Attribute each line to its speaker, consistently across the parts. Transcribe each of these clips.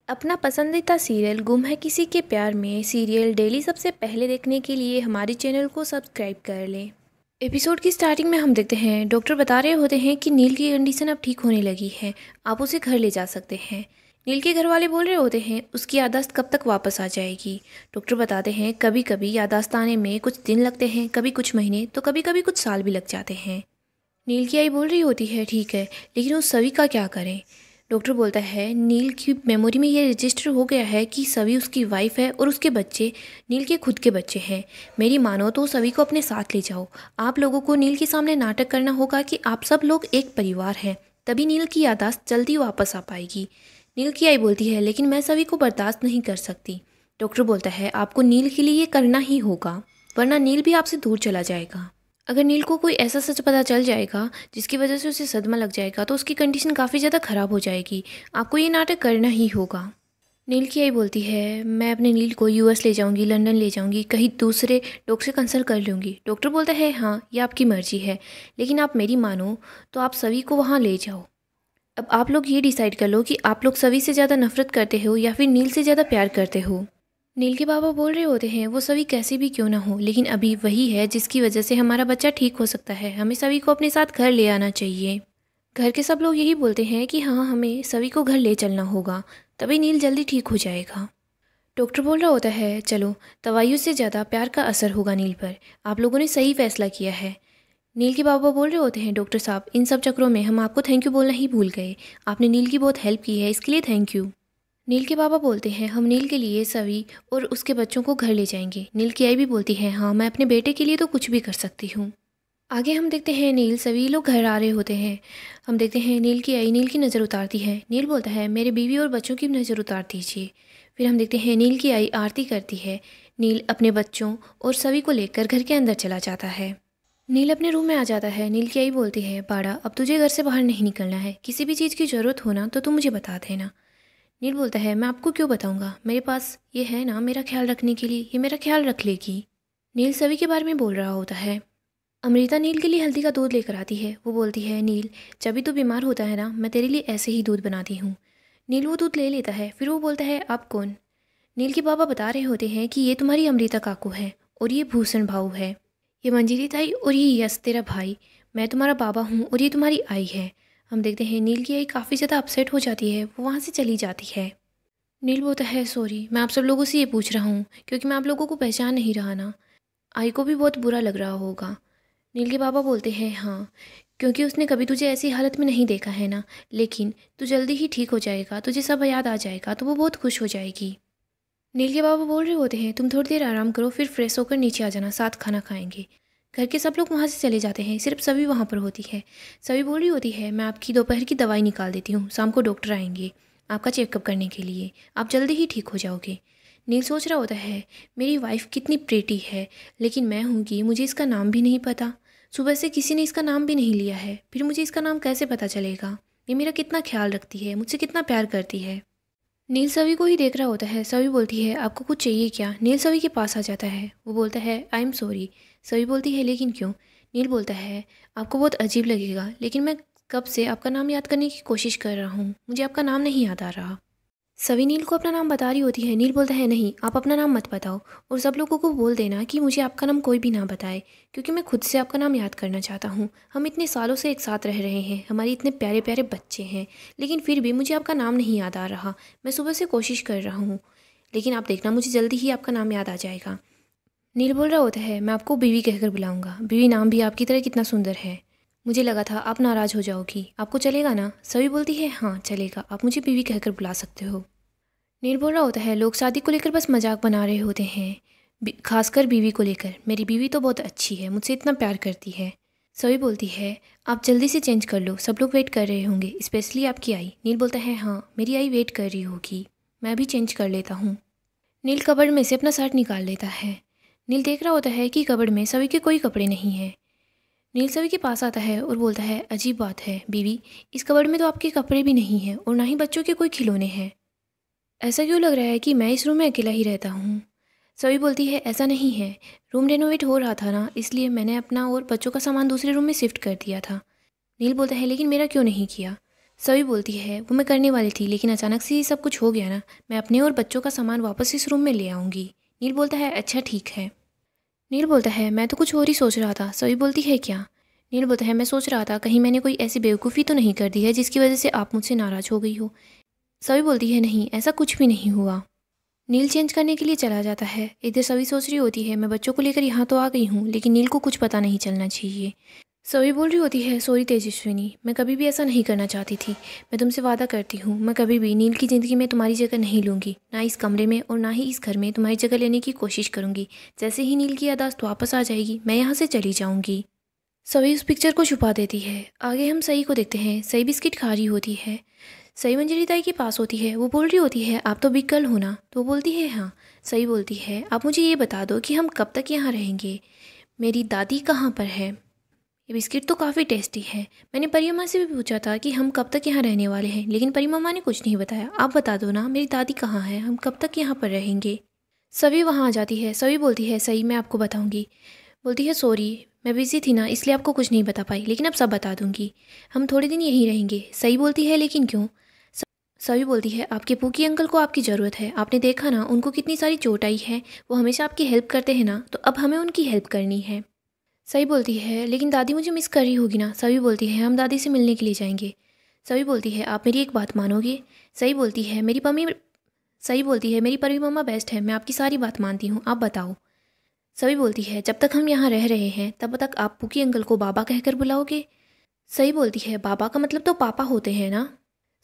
Speaker 1: अपना पसंदीदा सीरियल गुम है किसी के प्यार में सीरियल डेली सबसे पहले देखने के लिए हमारे चैनल को सब्सक्राइब कर लें। एपिसोड की स्टार्टिंग में हम देखते हैं डॉक्टर बता रहे होते हैं कि नील की कंडीशन अब ठीक होने लगी है, आप उसे घर ले जा सकते हैं। नील के घर वाले बोल रहे होते हैं उसकी याददाश्त कब तक वापस आ जाएगी। डॉक्टर बताते हैं कभी कभी याददाश्त आने में कुछ दिन लगते हैं, कभी कुछ महीने तो कभी कभी कुछ साल भी लग जाते हैं। नील की आई बोल रही होती है ठीक है, लेकिन उस सभी का क्या करें। डॉक्टर बोलता है नील की मेमोरी में ये रजिस्टर हो गया है कि सभी उसकी वाइफ है और उसके बच्चे नील के खुद के बच्चे हैं। मेरी मानो तो सभी को अपने साथ ले जाओ। आप लोगों को नील के सामने नाटक करना होगा कि आप सब लोग एक परिवार हैं, तभी नील की याददाश्त जल्दी वापस आ पाएगी। नील की आई बोलती है लेकिन मैं सभी को बर्दाश्त नहीं कर सकती। डॉक्टर बोलता है आपको नील के लिए ये करना ही होगा, वरना नील भी आपसे दूर चला जाएगा। अगर नील को कोई ऐसा सच पता चल जाएगा जिसकी वजह से उसे सदमा लग जाएगा तो उसकी कंडीशन काफ़ी ज़्यादा ख़राब हो जाएगी। आपको ये नाटक करना ही होगा। नील की आई बोलती है मैं अपने नील को यूएस ले जाऊंगी, लंदन ले जाऊंगी, कहीं दूसरे डॉक्टर से कंसल्ट कर लूँगी। डॉक्टर बोलता है हाँ ये आपकी मर्जी है, लेकिन आप मेरी मानो तो आप सभी को वहाँ ले जाओ। अब आप लोग ये डिसाइड कर लो कि आप लोग सभी से ज़्यादा नफरत करते हो या फिर नील से ज़्यादा प्यार करते हो। नील के बाबा बोल रहे होते हैं वो सभी कैसे भी क्यों ना हो, लेकिन अभी वही है जिसकी वजह से हमारा बच्चा ठीक हो सकता है। हमें सभी को अपने साथ घर ले आना चाहिए। घर के सब लोग यही बोलते हैं कि हाँ हमें सभी को घर ले चलना होगा, तभी नील जल्दी ठीक हो जाएगा। डॉक्टर बोल रहा होता है चलो दवाइयों से ज़्यादा प्यार का असर होगा नील पर, आप लोगों ने सही फैसला किया है। नील के बाबा बोल रहे होते हैं डॉक्टर साहब इन सब चक्रों में हम आपको थैंक यू बोलना ही भूल गए, आपने नील की बहुत हेल्प की है, इसके लिए थैंक यू। नील के बाबा बोलते हैं हम नील के लिए सभी और उसके बच्चों को घर ले जाएंगे। नील की आई भी बोलती है हाँ मैं अपने बेटे के लिए तो कुछ भी कर सकती हूँ। आगे हम देखते हैं नील सभी लोग घर आ रहे होते हैं। हम देखते हैं नील की आई नील की नज़र उतारती है। नील बोलता है मेरे बीवी और बच्चों की नज़र उतार दीजिए। फिर हम देखते हैं नील की आई आरती करती है। नील अपने बच्चों और सभी को लेकर घर के अंदर चला जाता है। नील अपने रूम में आ जाता है। नील की आई बोलती है बाड़ा अब तुझे घर से बाहर नहीं निकलना है, किसी भी चीज़ की ज़रूरत हो ना तो तू मुझे बता देना। नील बोलता है मैं आपको क्यों बताऊंगा, मेरे पास ये है ना मेरा ख्याल रखने के लिए, ये मेरा ख्याल रख लेगी। नील सभी के बारे में बोल रहा होता है। अमृता नील के लिए हल्दी का दूध लेकर आती है। वो बोलती है नील जब भी तू बीमार होता है ना मैं तेरे लिए ऐसे ही दूध बनाती हूँ। नील वो दूध ले लेता है। फिर वो बोलता है आप कौन। नील के बाबा बता रहे होते हैं कि ये तुम्हारी अमृता काकू है और ये भूषण भाऊ है, ये मंजीरी ताई और ये यश तेरा भाई, मैं तुम्हारा बाबा हूँ और ये तुम्हारी आई है। हम देखते हैं नील की आई काफ़ी ज़्यादा अपसेट हो जाती है, वो वहाँ से चली जाती है। नील बोलता है सॉरी मैं आप सब लोगों से ये पूछ रहा हूँ क्योंकि मैं आप लोगों को पहचान नहीं रहा ना, आई को भी बहुत बुरा लग रहा होगा। नील के बाबा बोलते हैं हाँ क्योंकि उसने कभी तुझे ऐसी हालत में नहीं देखा है ना, लेकिन तू जल्दी ही ठीक हो जाएगा, तुझे सब याद आ जाएगा तो वो बहुत खुश हो जाएगी। नील के बाबा बोल रहे होते हैं तुम थोड़ी देर आराम करो फिर फ्रेश होकर नीचे आ जाना, साथ खाना खाएंगे। घर के सब लोग वहाँ से चले जाते हैं, सिर्फ सभी वहाँ पर होती है। सभी बोल रही होती है मैं आपकी दोपहर की दवाई निकाल देती हूँ, शाम को डॉक्टर आएंगे आपका चेकअप करने के लिए, आप जल्दी ही ठीक हो जाओगे। नील सोच रहा होता है मेरी वाइफ कितनी प्रेटी है, लेकिन मैं हूँ कि मुझे इसका नाम भी नहीं पता, सुबह से किसी ने इसका नाम भी नहीं लिया है, फिर मुझे इसका नाम कैसे पता चलेगा। ये मेरा कितना ख्याल रखती है, मुझसे कितना प्यार करती है। नील सभी को ही देख रहा होता है। सभी बोलती है आपको कुछ चाहिए क्या। नील सभी के पास आ जाता है। वो बोलता है आई एम सॉरी। सभी बोलती है लेकिन क्यों। नील बोलता है आपको बहुत अजीब लगेगा, लेकिन मैं कब से आपका नाम याद करने की कोशिश कर रहा हूँ, मुझे आपका नाम नहीं याद आ रहा। सभी नील को अपना नाम बता रही होती है। नील बोलता है नहीं आप अपना नाम मत बताओ और सब लोगों को बोल देना कि मुझे आपका नाम कोई भी ना बताए, क्योंकि मैं खुद से आपका नाम याद करना चाहता हूँ। हम इतने सालों से एक साथ रह रहे हैं, हमारे इतने प्यारे प्यारे बच्चे हैं, लेकिन फिर भी मुझे आपका नाम नहीं याद आ रहा। मैं सुबह से कोशिश कर रहा हूँ, लेकिन आप देखना मुझे जल्दी ही आपका नाम याद आ जाएगा। नील बोल रहा होता है मैं आपको बीवी कहकर बुलाऊंगा, बीवी नाम भी आपकी तरह कितना सुंदर है। मुझे लगा था आप नाराज़ हो जाओगी, आपको चलेगा ना। सभी बोलती है हाँ चलेगा, आप मुझे बीवी कहकर बुला सकते हो। नील बोल रहा होता है लोग शादी को लेकर बस मजाक बना रहे होते हैं, खासकर बीवी को लेकर। मेरी बीवी तो बहुत अच्छी है, मुझसे इतना प्यार करती है। सभी बोलती है आप जल्दी से चेंज कर लो, सब लोग वेट कर रहे होंगे, स्पेशली आपकी आई। नील बोलता है हाँ मेरी आई वेट कर रही होगी, मैं भी चेंज कर लेता हूँ। नील कबर्ड में से अपना शर्ट निकाल लेता है। नील देख रहा होता है कि कबर्ड में सभी के कोई कपड़े नहीं हैं। नील सभी के पास आता है और बोलता है अजीब बात है बीवी, इस कबर्ड में तो आपके कपड़े भी नहीं हैं और ना ही बच्चों के कोई खिलौने हैं। ऐसा क्यों लग रहा है कि मैं इस रूम में अकेला ही रहता हूँ। सभी बोलती है ऐसा नहीं है, रूम रेनोवेट हो रहा था ना, इसलिए मैंने अपना और बच्चों का सामान दूसरे रूम में शिफ्ट कर दिया था। नील बोलता है लेकिन मेरा क्यों नहीं किया। सभी बोलती है वो मैं करने वाली थी, लेकिन अचानक से ये सब कुछ हो गया ना, मैं अपने और बच्चों का सामान वापस इस रूम में ले आऊँगी। नील बोलता है अच्छा ठीक है। नील बोलता है मैं तो कुछ और ही सोच रहा था। सभी बोलती है क्या? नील बोलता है मैं सोच रहा था कहीं मैंने कोई ऐसी बेवकूफ़ी तो नहीं कर दी है जिसकी वजह से आप मुझसे नाराज़ हो गई हो। सभी बोलती है नहीं, ऐसा कुछ भी नहीं हुआ। नील चेंज करने के लिए चला जाता है। इधर सभी सोच रही होती है मैं बच्चों को लेकर यहाँ तो आ गई हूँ, लेकिन नील को कुछ पता नहीं चलना चाहिए। सभी बोल रही होती है सॉरी तेजस्विनी, मैं कभी भी ऐसा नहीं करना चाहती थी। मैं तुमसे वादा करती हूँ मैं कभी भी नील की ज़िंदगी में तुम्हारी जगह नहीं लूँगी, ना इस कमरे में और ना ही इस घर में तुम्हारी जगह लेने की कोशिश करूँगी। जैसे ही नील की याददाश्त वापस आ जाएगी मैं यहाँ से चली जाऊँगी। सभी उस पिक्चर को छुपा देती है। आगे हम सई को देखते हैं। सई बिस्किट खा रही होती है। सई मंजरी ताई के पास होती है। वो बोल रही होती है आप तो बिग गर्ल हो ना? तो वो बोलती है हाँ। सई बोलती है आप मुझे ये बता दो कि हम कब तक यहाँ रहेंगे, मेरी दादी कहाँ पर है? ये बिस्किट तो काफ़ी टेस्टी है। मैंने परी अम्मा से भी पूछा था कि हम कब तक यहाँ रहने वाले हैं, लेकिन परी अम्मा ने कुछ नहीं बताया। आप बता दो ना मेरी दादी कहाँ है, हम कब तक यहाँ पर रहेंगे? सभी वहाँ आ जाती है। सभी बोलती है सही मैं आपको बताऊँगी। बोलती है सॉरी मैं बिज़ी थी ना इसलिए आपको कुछ नहीं बता पाई, लेकिन अब सब बता दूँगी। हम थोड़े दिन यहीं रहेंगे। सही बोलती है लेकिन क्यों? सभी बोलती है आपके पूकी अंकल को आपकी ज़रूरत है। आपने देखा ना उनको कितनी सारी चोट आई है, वो हमेशा आपकी हेल्प करते हैं ना, तो अब हमें उनकी हेल्प करनी है। सही बोलती है लेकिन दादी मुझे मिस कर रही होगी ना? सभी बोलती है हम दादी से मिलने के लिए जाएंगे। सभी बोलती है आप मेरी एक बात मानोगे? सही बोलती है मेरी परी मम्मा बेस्ट है, मैं आपकी सारी बात मानती हूँ, आप बताओ। सभी बोलती है जब तक हम यहाँ रह रहे हैं तब तक आप पुकी अंकल को बाबा कहकर बुलाओगे? सही बोलती है बाबा का मतलब तो पापा होते हैं ना?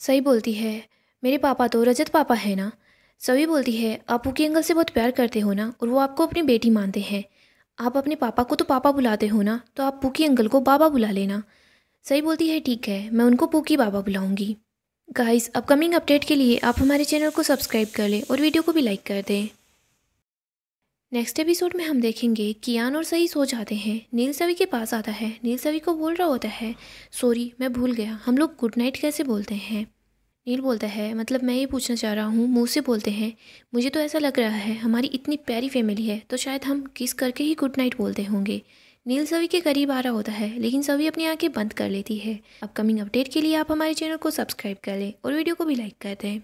Speaker 1: सही बोलती है मेरे पापा तो रजत पापा है ना? सभी बोलती है आप पुकी अंकल से बहुत प्यार करते हो ना, और वो आपको अपनी बेटी मानते हैं। आप अपने पापा को तो पापा बुलाते हो ना, तो आप पुकी अंकल को बाबा बुला लेना। सही बोलती है ठीक है मैं उनको पुकी बाबा बुलाऊंगी। गाइस अपकमिंग अपडेट के लिए आप हमारे चैनल को सब्सक्राइब कर लें और वीडियो को भी लाइक कर दें। नेक्स्ट एपिसोड में हम देखेंगे कियान और सही सो जाते हैं। नील सवी के पास आता है। नील सवी को बोल रहा होता है सॉरी मैं भूल गया, हम लोग गुड नाइट कैसे बोलते हैं? नील बोलता है मतलब मैं ये पूछना चाह रहा हूँ मुँह से बोलते हैं? मुझे तो ऐसा लग रहा है हमारी इतनी प्यारी फैमिली है तो शायद हम किस करके ही गुड नाइट बोलते होंगे। नील सवी के करीब आ रहा होता है, लेकिन सवी अपनी आंखें बंद कर लेती है। अपकमिंग अपडेट के लिए आप हमारे चैनल को सब्सक्राइब कर लें और वीडियो को भी लाइक कर दें।